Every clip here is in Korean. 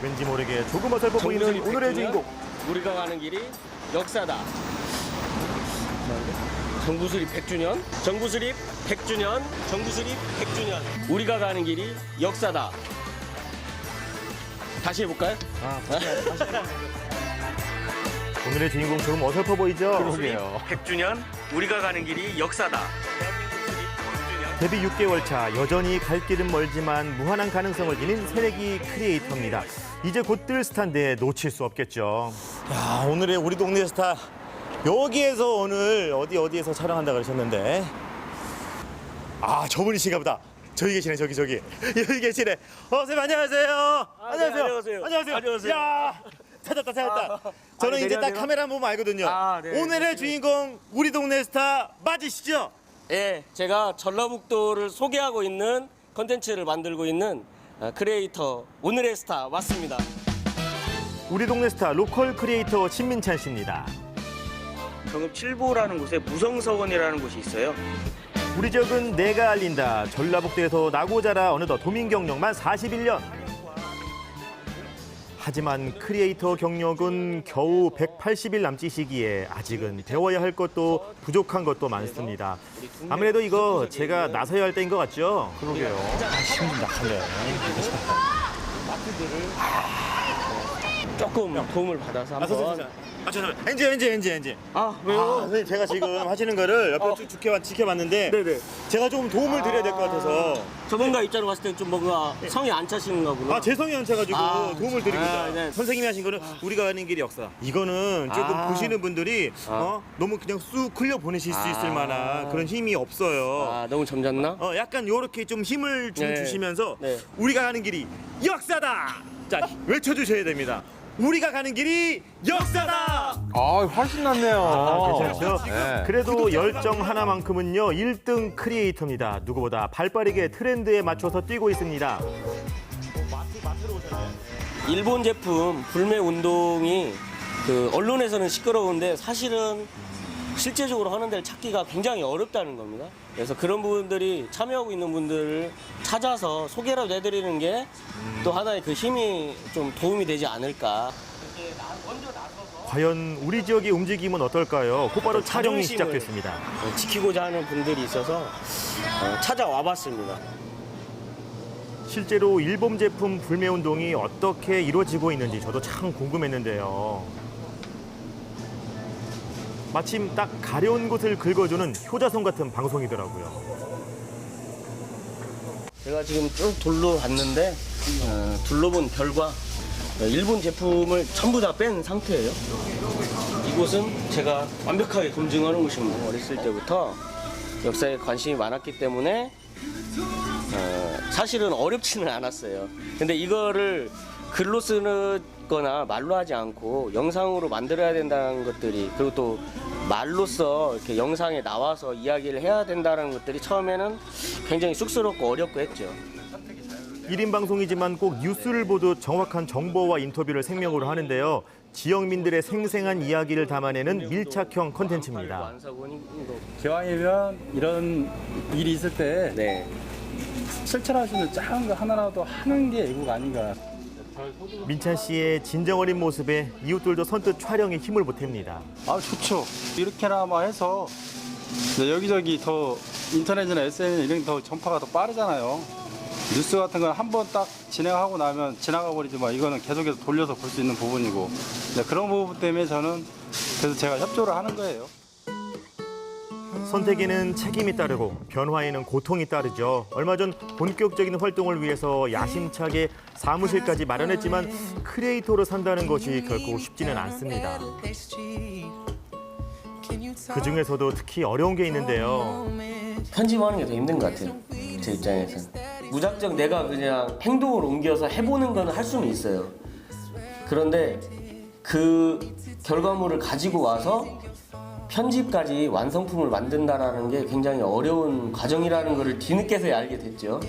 왠지 모르게 조금 어설퍼 보이는 오늘의 주인공. 우리가 가는 길이 역사다. 정부수립 100주년, 정부수립 100주년, 정부수립 100주년. 우리가 가는 길이 역사다. 다시 해볼까요? 오늘의 주인공 조금 어설퍼 보이죠? 그러게요. 100주년, 우리가 가는 길이 역사다. 데뷔 6개월 차, 여전히 갈 길은 멀지만 무한한 가능성을 지닌 새내기 크리에이터입니다. 이제 곧 뜰 스타인데 놓칠 수 없겠죠. 야, 오늘의 우리 동네 스타. 여기에서 오늘 어디에서 촬영한다 그러셨는데. 아, 저분이신가 보다. 저기 계시네, 저기. 여기 계시네. 선생님 안녕하세요. 네, 안녕하세요. 야, 찾았다. 저는 이제 딱 카메라 보면 알거든요. 네. 오늘의 주인공 우리 동네 스타 맞으시죠? 예, 제가 전라북도를 소개하고 있는 컨텐츠를 만들고 있는 크리에이터 오늘의 스타 맞습니다. 우리 동네 스타 로컬 크리에이터 신민찬 씨입니다. 경읍 7보라는 곳에 무성서원이라는 곳이 있어요. 우리 지역은 내가 알린다. 전라북도에서 나고 자라 어느덧 도민 경력만 41년. 하지만 크리에이터 경력은 겨우 180일 남짓이기에 아직은 배워야 할 것도 부족한 것도 많습니다. 아무래도 이거 제가 나서야 할 때인 것 같죠? 그러게요. 힘이 나네. 조금 도움을 받아서 한번. 잠깐만. 엔지. 왜요? 선생님 제가 지금 하시는 거를 옆에 쭉 지켜봤는데 네네. 제가 좀 도움을 드려야 될 것 같아서. 전문가 입장으로 봤을 때 좀 뭔가 성이 안 차시는가 보나? 제 성이 안 차가지고 도움을 드립니다. 네. 선생님이 하신 거는 우리가 가는 길이 역사. 이거는 조금 보시는 분들이 너무 그냥 쑥 흘려 보내실 수 있을 만한 그런 힘이 없어요. 너무 점잖나? 약간 요렇게 좀 힘을 좀 네. 주시면서 네. 우리가 가는 길이 역사다. 자, 외쳐주셔야 됩니다. 우리가 가는 길이 역사다. 훨씬 낫네요. 괜찮죠? 네. 그래도 열정 하나만큼은요 1등 크리에이터입니다. 누구보다 발빠르게 트렌드에 맞춰서 뛰고 있습니다. 일본 제품 불매 운동이 언론에서는 시끄러운데 사실은 실제적으로 하는 데를 찾기가 굉장히 어렵다는 겁니다. 그래서 그런 부분들이 참여하고 있는 분들을 찾아서 소개라도 해드리는 게 또 하나의 그 힘이 좀 도움이 되지 않을까. 과연 우리 지역의 움직임은 어떨까요? 곧바로 촬영이 시작됐습니다. 지키고자 하는 분들이 있어서 찾아와 봤습니다. 실제로 일본 제품 불매 운동이 어떻게 이루어지고 있는지 저도 참 궁금했는데요. 마침 딱 가려운 곳을 긁어주는 효자손 같은 방송이더라고요. 제가 지금 쭉 둘러봤는데 둘러본 결과 일본 제품을 전부 다 뺀 상태예요. 이곳은 제가 완벽하게 검증하는 곳입니다. 어렸을 때부터 역사에 관심이 많았기 때문에 사실은 어렵지는 않았어요. 근데 이거를 글로 쓰거나 말로 하지 않고 영상으로 만들어야 된다는 것들이, 그리고 또 말로써 이렇게 영상에 나와서 이야기를 해야 된다는 것들이 처음에는 굉장히 쑥스럽고 어렵고 했죠. 1인 방송이지만 꼭 뉴스를 보듯 정확한 정보와 인터뷰를 생명으로 하는데요. 지역민들의 생생한 이야기를 담아내는 밀착형 콘텐츠입니다. 기왕이면 이런 일이 있을 때 네. 실천할 수 있는 작은 거 하나라도 하는 게 애국 아닌가. 민찬 씨의 진정 어린 모습에 이웃들도 선뜻 촬영에 힘을 보탭니다. 좋죠. 이렇게나마 해서 여기저기 더 인터넷이나 SNS 이런 게 더 전파가 더 빠르잖아요. 뉴스 같은 건 한 번 딱 진행하고 나면 지나가 버리지만 이거는 계속해서 돌려서 볼 수 있는 부분이고 그런 부분 때문에 저는 그래서 제가 협조를 하는 거예요. 선택에는 책임이 따르고 변화에는 고통이 따르죠. 얼마 전 본격적인 활동을 위해서 야심차게 사무실까지 마련했지만 크리에이터로 산다는 것이 결코 쉽지는 않습니다. 그중에서도 특히 어려운 게 있는데요. 편집하는 게 더 힘든 것 같아요. 제 입장에서는. 무작정 내가 그냥 행동을 옮겨서 해보는 건 할 수는 있어요. 그런데 그 결과물을 가지고 와서 편집까지 완성품을 만든다는 게 굉장히 어려운 과정이라는 것을 뒤늦게서야 알게 됐죠.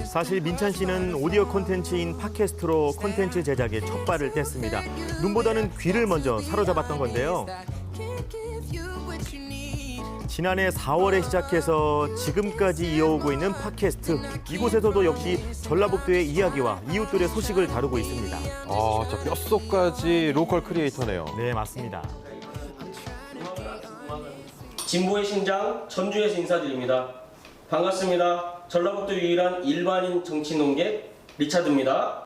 사실 민찬 씨는 오디오 콘텐츠인 팟캐스트로 콘텐츠 제작에 첫 발을 뗐습니다. 눈보다는 귀를 먼저 사로잡았던 건데요. 지난해 4월에 시작해서 지금까지 이어오고 있는 팟캐스트. 이곳에서도 역시 전라북도의 이야기와 이웃들의 소식을 다루고 있습니다. 아, 저 뼛속까지 로컬 크리에이터네요. 네, 맞습니다. 진보의 신장 전주에서 인사드립니다. 반갑습니다. 전라북도 유일한 일반인 정치 농객 리차드입니다.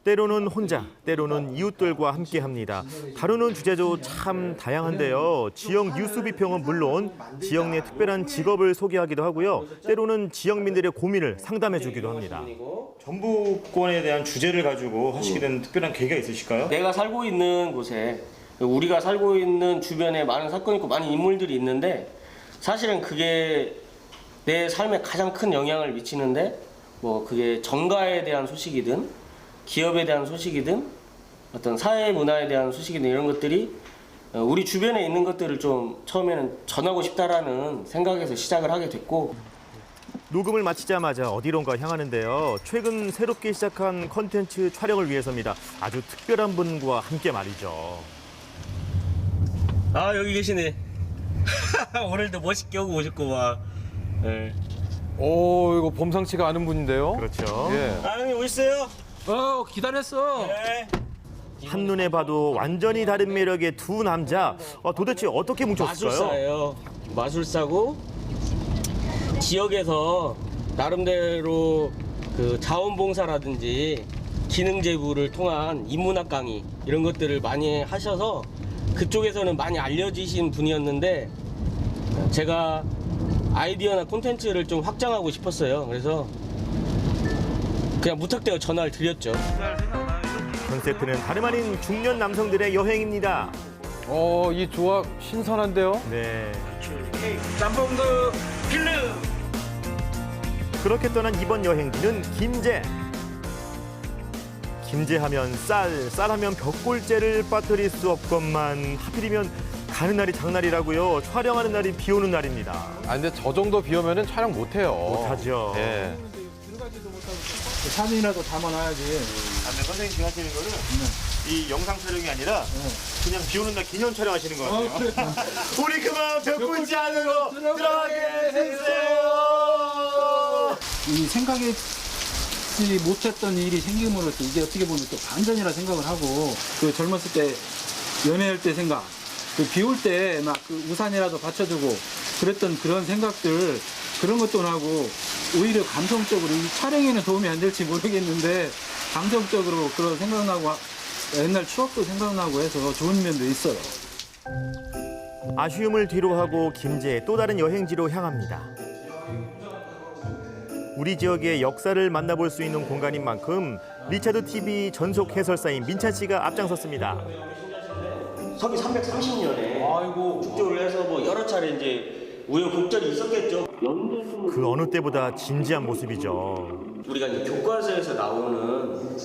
때로는 혼자, 때로는 이웃들과 함께합니다. 다루는 주제도 참 다양한데요. 지역 뉴스 비평은 물론 지역 내 특별한 직업을 소개하기도 하고요. 때로는 지역민들의 고민을 상담해주기도 합니다. 전북권에 대한 주제를 가지고 하시게 된 특별한 계기가 있으실까요? 내가 살고 있는 곳에 우리가 살고 있는 주변에 많은 사건이 있고 많은 인물들이 있는데 사실은 그게 내 삶에 가장 큰 영향을 미치는데 뭐 그게 정가에 대한 소식이든 기업에 대한 소식이든 어떤 사회 문화에 대한 소식이든 이런 것들이 우리 주변에 있는 것들을 좀 처음에는 전하고 싶다라는 생각에서 시작을 하게 됐고 녹음을 마치자마자 어디론가 향하는데요. 최근 새롭게 시작한 컨텐츠 촬영을 위해서입니다. 아주 특별한 분과 함께 말이죠. 아 여기 계시네. 오늘도 멋있게 오고 오셨구만. 네. 오, 이거 범상치가 않은 분인데요. 그렇죠. 예. 아 형님 오셨어요? 기다렸어. 네. 한눈에 봐도 완전히 다른 매력의 두 남자. 도대체 어떻게 뭉쳤을까요? 마술사예요. 마술사고 지역에서 나름대로 그 자원봉사라든지 기능제부를 통한 인문학 강의 이런 것들을 많이 하셔서 그쪽에서는 많이 알려지신 분이었는데 제가 아이디어나 콘텐츠를 좀 확장하고 싶었어요. 그래서 그냥 무턱대고 전화를 드렸죠. 컨셉트는 다름 아닌 중년 남성들의 여행입니다. 이 조합 신선한데요. 네. 짬뽕도 필름. 그렇게 떠난 이번 여행지는 김제. 김제하면 쌀하면 벽골제를 빠뜨릴 수 없건만 하필이면 가는 날이 장날이라고요. 촬영하는 날이 비 오는 날입니다. 아, 근데 저 정도 비 오면은 촬영 못 해요. 못하죠. 예. 사진이라도 담아놔야지. 근데 선생님 지금 하시는 거는 이 영상 촬영이 아니라 그냥 비 오는 날 기념 촬영하시는 거 같아요. 우리 그만 벽골제 안으로 들어가게 해주세요. 이 생각했지 못했던 일이 생김으로써 이게 어떻게 보면 또 반전이라 생각을 하고 그 젊었을 때 연애할 때 생각, 그 비 올 때 막 그 우산이라도 받쳐주고 그랬던 그런 생각들 그런 것도 나고 오히려 감성적으로 이 촬영에는 도움이 안 될지 모르겠는데 감성적으로 그런 생각나고 옛날 추억도 생각나고 해서 좋은 면도 있어요. 아쉬움을 뒤로하고 김제의 또 다른 여행지로 향합니다. 우리 지역의 역사를 만나볼 수 있는 공간인 만큼 리차드 TV 전속 해설사인 민찬 씨가 앞장섰습니다. 서기 330년에 축조를 해서 뭐 여러 차례 이제 우여곡절이 있었겠죠. 그 어느 때보다 진지한 모습이죠. 우리가 이제 교과서에서 나오는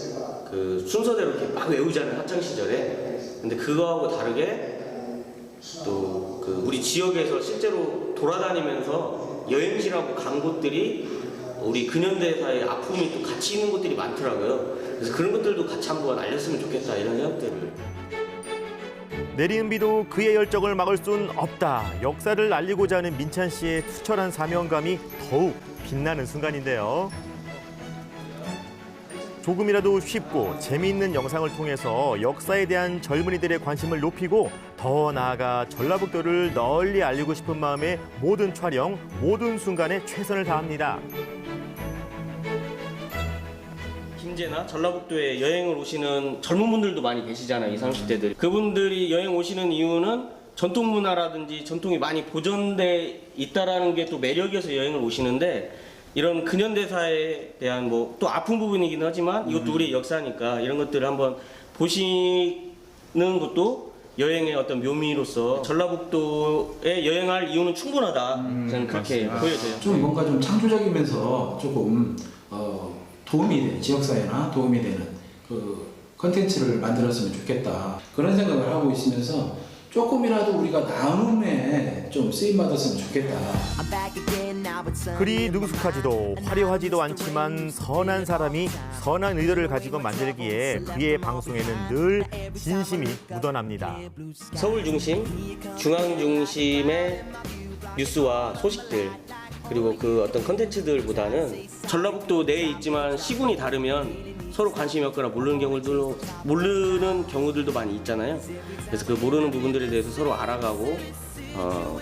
그 순서대로 이렇게 막 외우잖아요 학창 시절에. 근데 그거하고 다르게 또 그 우리 지역에서 실제로 돌아다니면서 여행지라고 간 곳들이 우리 근현대사의 아픔이 또 같이 있는 곳들이 많더라고요. 그래서 그런 것들도 같이 한번 알렸으면 좋겠다 이런 생각들을. 내리는 비도 그의 열정을 막을 순 없다. 역사를 알리고자 하는 민찬 씨의 투철한 사명감이 더욱 빛나는 순간인데요. 조금이라도 쉽고 재미있는 영상을 통해서 역사에 대한 젊은이들의 관심을 높이고 더 나아가 전라북도를 널리 알리고 싶은 마음에 모든 촬영, 모든 순간에 최선을 다합니다. 김제나 전라북도에 여행을 오시는 젊은 분들도 많이 계시잖아요. 20, 30대들. 그분들이 여행 오시는 이유는 전통 문화라든지 전통이 많이 보존돼 있다라는 게 또 매력이어서 여행을 오시는데 이런 근현대사에 대한 뭐 또 아픈 부분이긴 하지만 이것도 우리의 역사니까 이런 것들을 한번 보시는 것도 여행의 어떤 묘미로서 전라북도에 여행할 이유는 충분하다. 저는 그렇게 보여져요. 좀 뭔가 좀 창조적이면서 조금 도움이 되는 지역사회나 도움이 되는 그 컨텐츠를 만들었으면 좋겠다 그런 생각을 하고 있으면서 조금이라도 우리가 나눔에 좀 쓰임 받았으면 좋겠다. 그리 능숙하지도 화려하지도 않지만 선한 사람이 선한 의도를 가지고 만들기에 그의 방송에는 늘 진심이 묻어납니다. 서울 중심, 중앙 중심의 뉴스와 소식들 그리고 그 어떤 컨텐츠들보다는 전라북도 내에 있지만 시군이 다르면 서로 관심이 없거나 모르는 경우들도 많이 있잖아요. 그래서 그 모르는 부분들에 대해서 서로 알아가고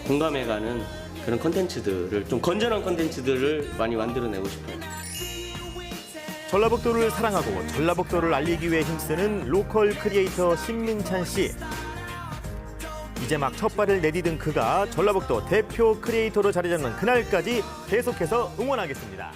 공감해가는 그런 컨텐츠들을 좀 건전한 컨텐츠들을 많이 만들어내고 싶어요. 전라북도를 사랑하고 전라북도를 알리기 위해 힘쓰는 로컬 크리에이터 신민찬 씨. 이제 막 첫 발을 내디딘 그가 전라북도 대표 크리에이터로 자리 잡는 그날까지 계속해서 응원하겠습니다.